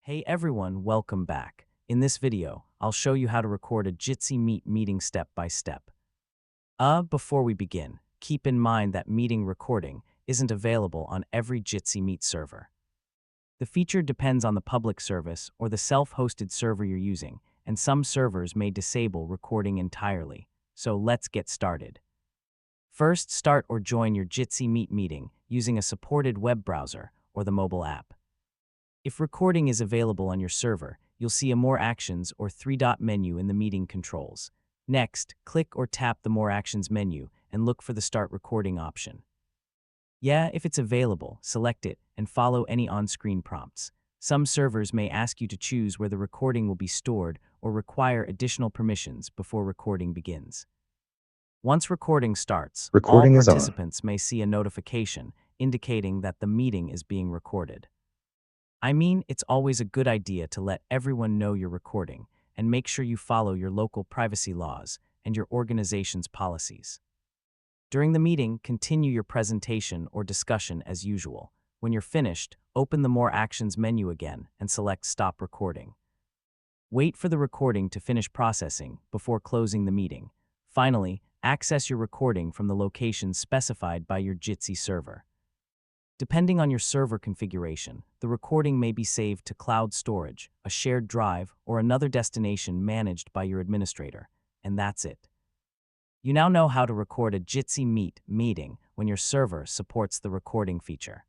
Hey everyone, welcome back. In this video, I'll show you how to record a Jitsi Meet meeting step by step. Before we begin, keep in mind that meeting recording isn't available on every Jitsi Meet server. The feature depends on the public service or the self-hosted server you're using, and some servers may disable recording entirely. So let's get started. First, start or join your Jitsi Meet meeting using a supported web browser or the mobile app. If recording is available on your server, you'll see a More Actions or three-dot menu in the meeting controls. Next, click or tap the More Actions menu and look for the Start Recording option. If it's available, select it and follow any on-screen prompts. Some servers may ask you to choose where the recording will be stored or require additional permissions before recording begins. Once recording starts, all Recording is on. participants may see a notification indicating that the meeting is being recorded. It's always a good idea to let everyone know you're recording and make sure you follow your local privacy laws and your organization's policies. During the meeting, continue your presentation or discussion as usual. When you're finished, open the More Actions menu again and select Stop Recording. Wait for the recording to finish processing before closing the meeting. Finally, access your recording from the location specified by your Jitsi server. Depending on your server configuration, the recording may be saved to cloud storage, a shared drive, or another destination managed by your administrator. And that's it. You now know how to record a Jitsi Meet meeting when your server supports the recording feature.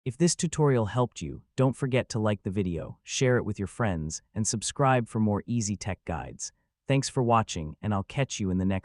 If this tutorial helped you, don't forget to like the video, share it with your friends, and subscribe for more easy tech guides. Thanks for watching, and I'll catch you in the next